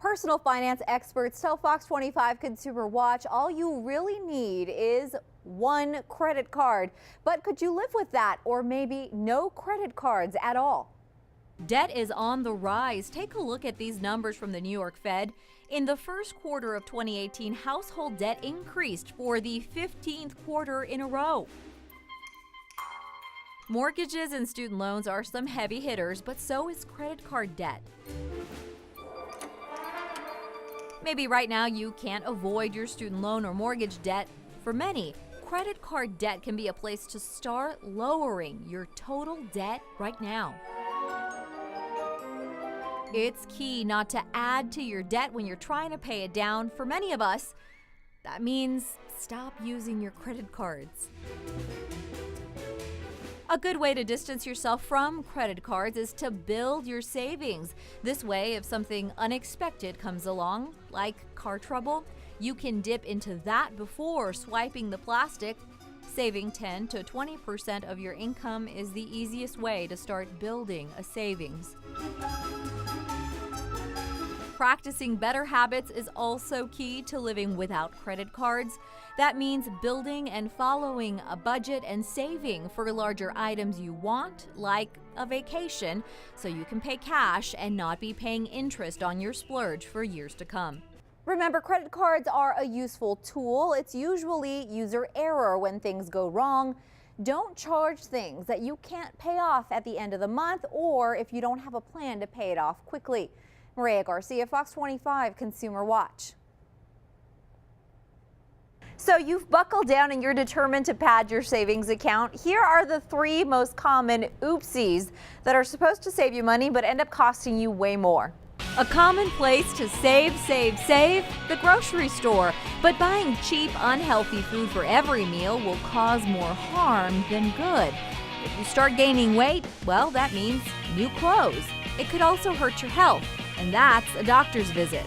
Personal finance experts tell Fox 25 Consumer Watch all you really need is one credit card. But could you live with that, or maybe no credit cards at all? Debt is on the rise. Take a look at these numbers from the New York Fed. In the first quarter of 2018, household debt increased for the 15th quarter in a row. Mortgages and student loans are some heavy hitters, but so is credit card debt. Maybe right now you can't avoid your student loan or mortgage debt. For many, credit card debt can be a place to start lowering your total debt right now. It's key not to add to your debt when you're trying to pay it down. For many of us, that means stop using your credit cards. A good way to distance yourself from credit cards is to build your savings. This way, if something unexpected comes along, like car trouble, you can dip into that before swiping the plastic. Saving 10 to 20% of your income is the easiest way to start building a savings. Practicing better habits is also key to living without credit cards. That means building and following a budget and saving for larger items you want, like a vacation, so you can pay cash and not be paying interest on your splurge for years to come. Remember, credit cards are a useful tool. It's usually user error when things go wrong. Don't charge things that you can't pay off at the end of the month, or if you don't have a plan to pay it off quickly. Maria Garcia, Fox 25 Consumer Watch. So you've buckled down and you're determined to pad your savings account. Here are the 3 most common oopsies that are supposed to save you money but end up costing you way more. A common place to save, the grocery store. But buying cheap, unhealthy food for every meal will cause more harm than good. If you start gaining weight, well, that means new clothes. It could also hurt your health, and that's a doctor's visit.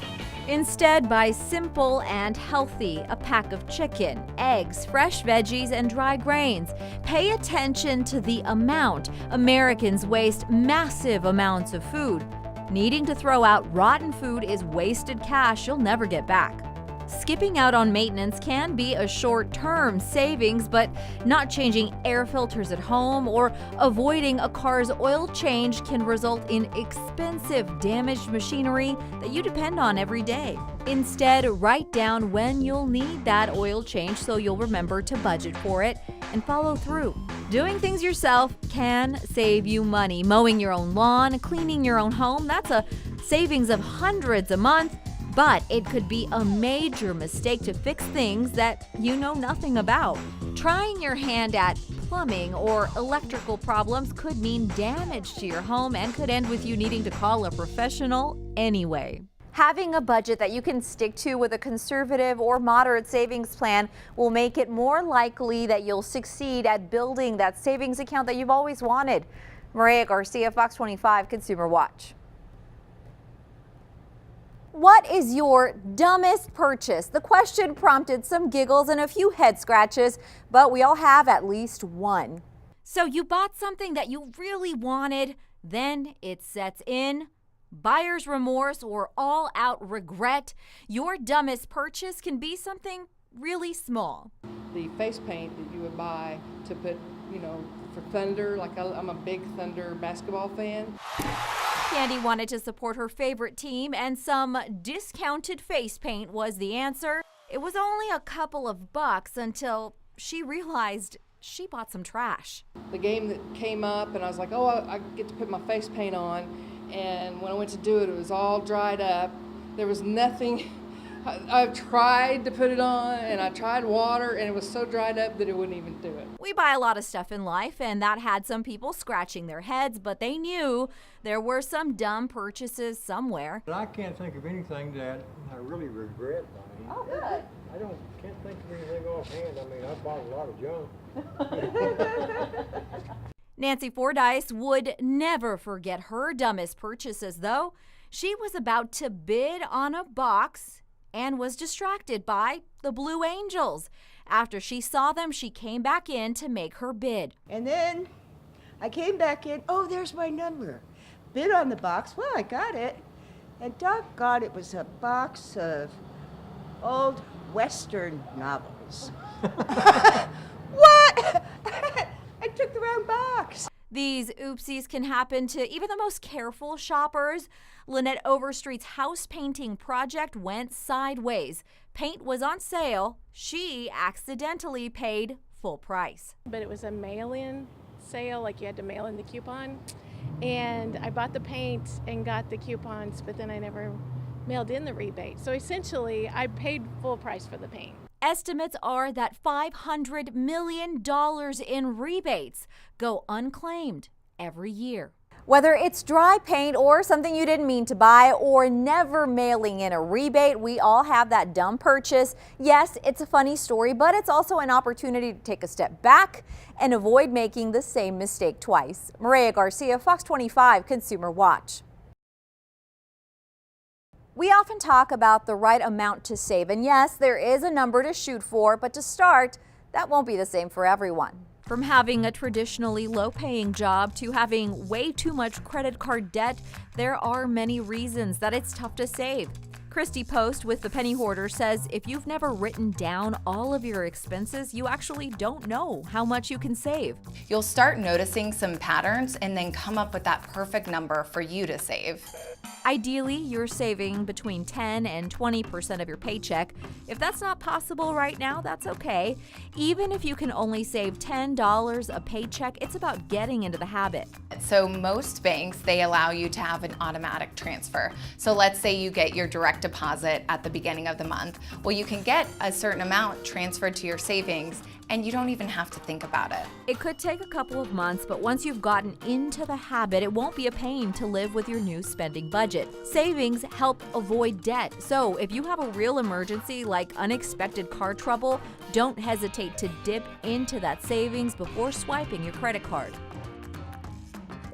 Instead, buy simple and healthy: a pack of chicken, eggs, fresh veggies, and dry grains. Pay attention to the amount. Americans waste massive amounts of food. Needing to throw out rotten food is wasted cash you'll never get back. Skipping out on maintenance can be a short-term savings, but not changing air filters at home or avoiding a car's oil change can result in expensive, damaged machinery that you depend on every day. Instead, write down when you'll need that oil change so you'll remember to budget for it and follow through. Doing things yourself can save you money. Mowing your own lawn, cleaning your own home, that's a savings of hundreds a month. But it could be a major mistake to fix things that you know nothing about. Trying your hand at plumbing or electrical problems could mean damage to your home and could end with you needing to call a professional anyway. Having a budget that you can stick to with a conservative or moderate savings plan will make it more likely that you'll succeed at building that savings account that you've always wanted. Maria Garcia, Fox 25 Consumer Watch. What is your dumbest purchase? The question prompted some giggles and a few head scratches, but we all have at least one. So you bought something that you really wanted, then it sets in buyer's remorse or all-out regret. Your dumbest purchase can be something really small. The face paint that you would buy to put, for Thunder, like I'm a big Thunder basketball fan. Candy wanted to support her favorite team, and some discounted face paint was the answer. It was only a couple of bucks until she realized she bought some trash. The game that came up, and I was like, oh, I get to put my face paint on. And when I went to do it, it was all dried up. There was nothing. I've tried to put it on, and I tried water, and it was so dried up that it wouldn't even do it. We buy a lot of stuff in life, and that had some people scratching their heads, but they knew there were some dumb purchases somewhere. I can't think of anything that I really regret buying. Oh, good. I can't think of anything offhand. I mean, I bought a lot of junk. Nancy Fordyce would never forget her dumbest purchases, though. She was about to bid on a box and was distracted by the Blue Angels. After she saw them, she came back in to make her bid. And then I came back in, oh, there's my number. Bid on the box, well, I got it. And doggone, it was a box of old Western novels. What? I took the wrong box. These oopsies can happen to even the most careful shoppers. Lynette Overstreet's house painting project went sideways. Paint was on sale. She accidentally paid full price. But it was a mail-in sale, like you had to mail in the coupon. And I bought the paint and got the coupons, but then I never mailed in the rebate. So essentially, I paid full price for the paint. Estimates are that $500 million in rebates go unclaimed every year. Whether it's dry paint or something you didn't mean to buy or never mailing in a rebate, we all have that dumb purchase. Yes, it's a funny story, but it's also an opportunity to take a step back and avoid making the same mistake twice. Maria Garcia, Fox 25 Consumer Watch. We often talk about the right amount to save, and yes, there is a number to shoot for, but to start, that won't be the same for everyone. From having a traditionally low-paying job to having way too much credit card debt, there are many reasons that it's tough to save. Christy Post with The Penny Hoarder says if you've never written down all of your expenses, you actually don't know how much you can save. You'll start noticing some patterns and then come up with that perfect number for you to save. Ideally, you're saving between 10 and 20% of your paycheck. If that's not possible right now, that's okay. Even if you can only save $10 a paycheck, it's about getting into the habit. So most banks, they allow you to have an automatic transfer. So let's say you get your direct deposit at the beginning of the month. Well, you can get a certain amount transferred to your savings and you don't even have to think about it. It could take a couple of months, but once you've gotten into the habit, it won't be a pain to live with your new spending budget. Savings help avoid debt. So if you have a real emergency like unexpected car trouble, don't hesitate to dip into that savings before swiping your credit card.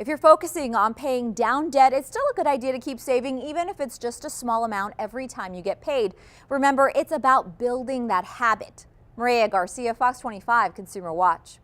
If you're focusing on paying down debt, it's still a good idea to keep saving, even if it's just a small amount every time you get paid. Remember, it's about building that habit. Maria Garcia, Fox 25 Consumer Watch.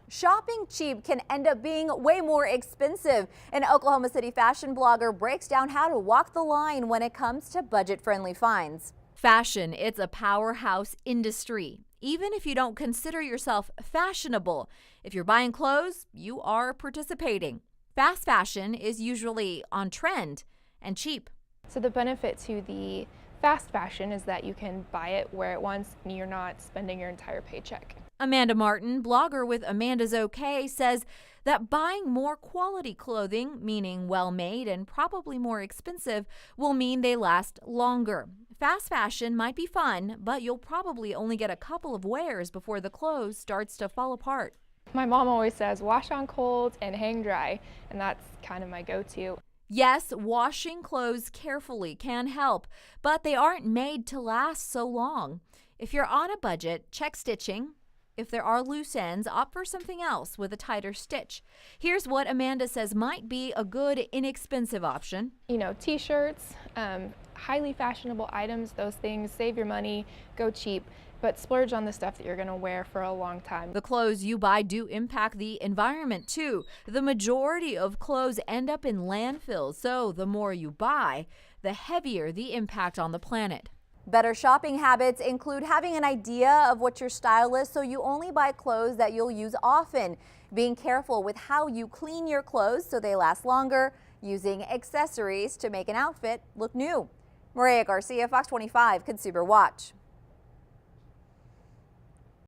Shopping cheap can end up being way more expensive. An Oklahoma City fashion blogger breaks down how to walk the line when it comes to budget-friendly finds. Fashion, it's a powerhouse industry. Even if you don't consider yourself fashionable, if you're buying clothes, you are participating. Fast fashion is usually on trend and cheap. So the benefit to the fast fashion is that you can buy it where it wants and you're not spending your entire paycheck. Amanda Martin, blogger with Amanda's OK, says that buying more quality clothing, meaning well-made and probably more expensive, will mean they last longer. Fast fashion might be fun, but you'll probably only get a couple of wears before the clothes starts to fall apart. My mom always says wash on cold and hang dry, and that's kind of my go-to. Yes, washing clothes carefully can help, but they aren't made to last so long. If you're on a budget, check stitching. If there are loose ends, opt for something else with a tighter stitch. Here's what Amanda says might be a good, inexpensive option. You know, t-shirts, highly fashionable items, those things, save your money, go cheap, but splurge on the stuff that you're going to wear for a long time. The clothes you buy do impact the environment too. The majority of clothes end up in landfills, so the more you buy, the heavier the impact on the planet. Better shopping habits include having an idea of what your style is so you only buy clothes that you'll use often. Being careful with how you clean your clothes so they last longer. Using accessories to make an outfit look new. Maria Garcia, Fox 25 Consumer Watch.